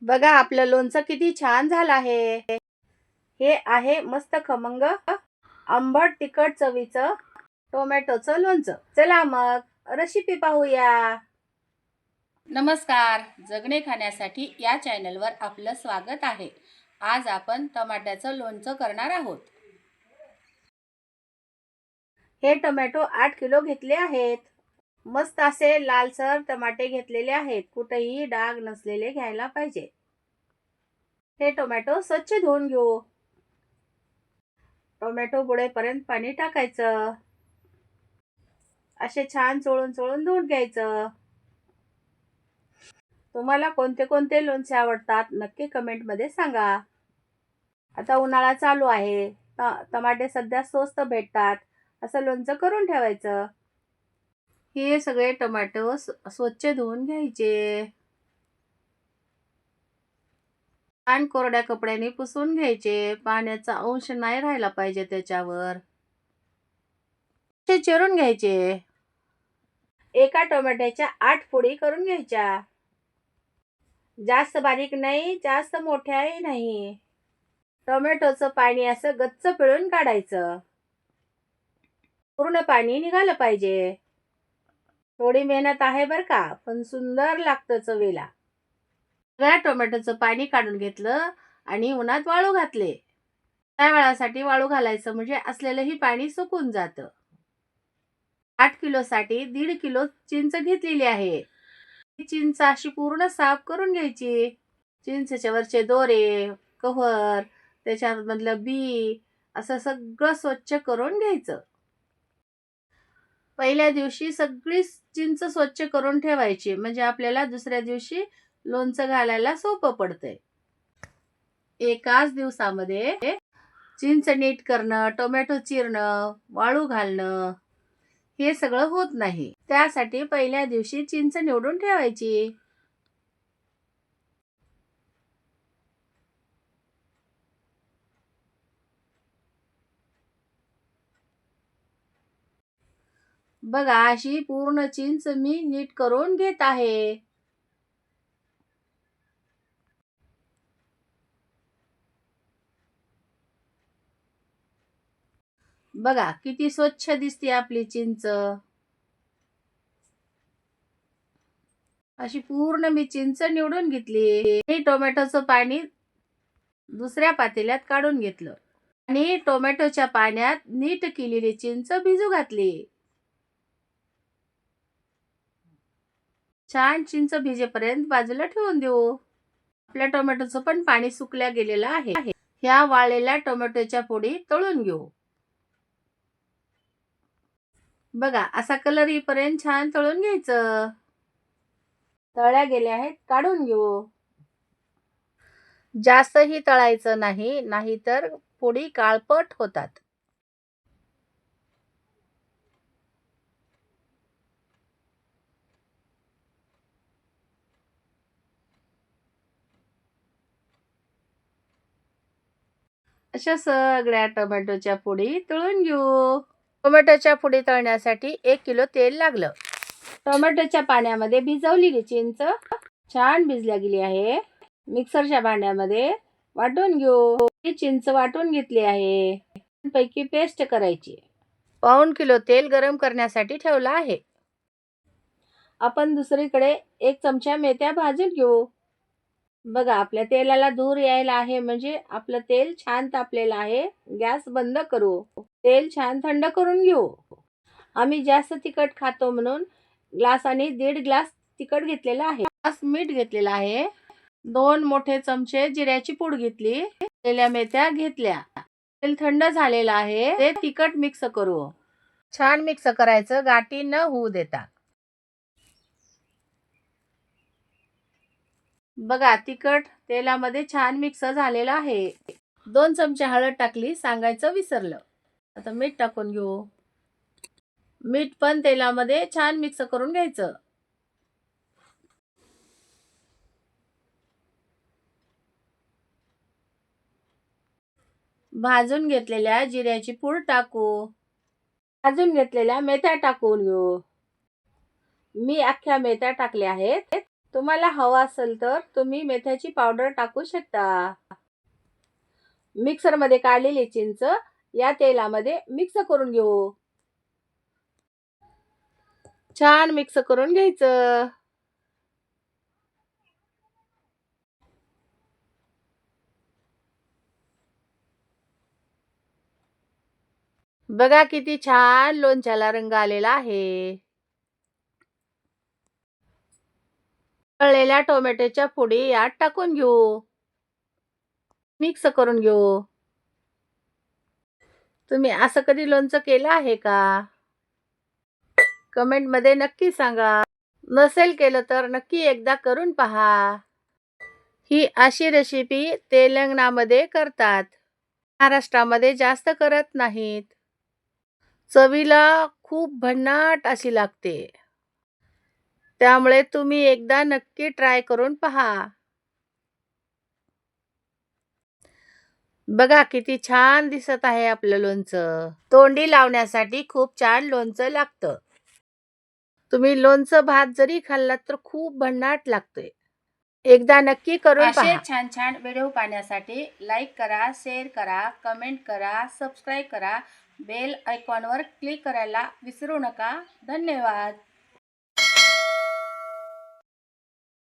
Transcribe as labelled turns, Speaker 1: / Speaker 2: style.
Speaker 1: बघा आपलं लोणचं किती छान झालं आहे. हे आहे मस्त खमंग आंबट तिखट चवीचं टोमॅटोचं लोणचं. चला मग रेसिपी पाहूया. नमस्कार, जगणे खाण्यासाठी या चॅनलवर आपलं स्वागत आहे. आज आपण टमाट्याचं लोणचं करणार आहोत. हे टोमॅटो 8 किलो घेतले आहेत. मस्त असे लालसर टमाटे घेतलेले आहेत. कुठेही डाग नसलेले घ्यायला पाहिजे. हे टोमॅटो स्वच्छ धुवून घेऊ. टोमॅटो बुडेपर्यंत पाणी टाकायचं. असे छान चोळून चोळून धुवून घ्यायचं. तुम्हाला कोणते कोणते लोणचे आवडतात नक्की कमेंट मध्ये सांगा. आता उन्हाळा चालू आहे. टमाटे सध्या स्वस्त भेटतात. असं लोणचं करून ठेवायचं. हे सगळे टोमॅटो स्वच्छ धुवून घ्यायचे. छान कोरड्या कपड्याने पुसून घ्यायचे. पाण्याचा अंश नाही राहिला पाहिजे त्याच्यावर. ते चिरून घ्यायचे. एका टोमॅटोच्या 8 फोडी करून घ्यायच्या. जास्त बारीक नाही, जास्त मोठ्याही नाही. टोमॅटोचं पाणी असं गच्च पिळून काढायचं. पूर्ण पाणी निघालं पाहिजे. थोडी मेहनत आहे बर का, पण सुंदर लागतं चवीला. सगळ्या टोमॅटोचं पाणी काढून घेतलं आणि उन्हात वाळू घातले. त्या वेळासाठी वाळू घालायचं म्हणजे असलेलंही पाणी सुकून जातं. 8 किलोसाठी 1.5 किलो चिंच घेतलेली आहे. चिंच अशी पूर्ण साफ करून घ्यायची. चिंचेच्या वरचे दोरे, कव्हर, त्याच्यामधलं बी असं सगळं स्वच्छ करून घ्यायचं. पहिल्या दिवशी सगळी चिंच स्वच्छ करून ठेवायची म्हणजे आपल्याला दुसऱ्या दिवशी लोणचं घालायला सोपं पडतंय. एकाच दिवसामध्ये चिंच नीट करणं, टोमॅटो चिरणं, वाळू घालणं हे सगळं होत नाही. त्यासाठी पहिल्या दिवशी चिंच निवडून ठेवायची. बघा अशी पूर्ण चिंच मी नीट करून घेत आहे. बघा किती स्वच्छ दिसते आपली चिंच. अशी पूर्ण मी चिंच निवडून घेतली. हे टोमॅटोचं पाणी दुसऱ्या पातेल्यात काढून घेतलं आणि टोमॅटोच्या पाण्यात नीट केलेली चिंच भिजू घातली. छान चिंच भिजेपर्यंत बाजूला ठेवून देऊ. आपल्या टोमॅटोचं पण पाणी सुकल्या गेलेलं आहे. ह्या वाळलेल्या टोमॅटोच्या फोडी तळून घेऊ. बघा असा कलर येईपर्यंत छान तळून घ्यायचं. तळल्या गेल्या आहेत, काढून घेऊ. जास्तही तळायचं नाही, नाहीतर फोडी काळपट होतात. अशा सगळ्या टोमॅटोच्या फोडी तळून घेऊ. टोमॅटोच्या फोडी तळण्यासाठी 1 किलो तेल लागलं. टोमॅटोच्या पाण्यामध्ये भिजवलेली चिंच छान भिजल्या गेली आहे. मिक्सरच्या भांड्यामध्ये वाटून घेऊ. ही चिंच वाटून घेतली आहे. पैकी पेस्ट करायची. 1 किलो तेल गरम करण्यासाठी ठेवलं आहे. आपण दुसरीकडे 1 चमचा मेथ्या भाजून घेऊ. बघा आपल्या तेलाला धूर यायला आहे म्हणजे आपलं तेल छान तापलेलं आहे. गॅस बंद करू. तेल छान थंड करून घेऊ. आम्ही जास्त तिखट खातो म्हणून ग्लासाने 1.5 ग्लास तिखट घेतलेला आहे. ग्लास मीठ घेतलेला आहे. 2 मोठे चमचे जिऱ्याची पूड घेतली. केलेल्या मेथ्या घेतल्या. तेल थंड झालेलं आहे. ते तिखट मिक्स करू. छान मिक्स करायचं, गाठी न होऊ देता. बघा तिखट तेलामध्ये छान मिक्स झालेलं आहे. 2 चमचे हळद टाकली, सांगायचं विसरलं. आता मीठ टाकून घेऊ. मीठ पण तेलामध्ये छान मिक्स करून घ्यायचं. भाजून घेतलेल्या जिऱ्याची पूड टाकू. भाजून घेतलेल्या मेथ्या टाकून घेऊ. मी अख्ख्या मेथ्या टाकल्या आहेत. तुम्हाला हवा असेल तर तुम्ही मेथ्याची पावडर टाकू शकता. मिक्सरमध्ये काढलेली चिंच या तेलामध्ये मिक्स करून घेऊ. छान मिक्स करून घ्यायचं. बघा किती छान लोणच्याला रंग आलेला आहे. तळलेल्या टोमॅटोच्या फोडी यात टाकून घेऊ. मिक्स करून घेऊ. तुम्ही असं कधी लोणचं केलं आहे का? कमेंटमध्ये नक्की सांगा. नसेल केलं तर नक्की एकदा करून पहा. ही अशी रेसिपी तेलंगणामध्ये करतात. महाराष्ट्रामध्ये जास्त करत नाहीत. चवीला खूप भन्नाट अशी लागते. त्यामुळे तुम्ही एकदा नक्की ट्राय करून पहा. बघा किती छान दिसत आहे आपलं लोणचं. तोंडी लावण्यासाठी खूप छान लोणचं लागतं. तुम्ही लोणचं भात जरी खाल्लात तर खूप भन्नाट लागतोय. एकदा नक्की करून पहा. असे छान छान व्हिडिओ पाहण्यासाठी लाईक करा, शेअर करा, कमेंट करा, सबस्क्राईब करा. बेल आयकॉनवर क्लिक करायला विसरू नका. धन्यवाद.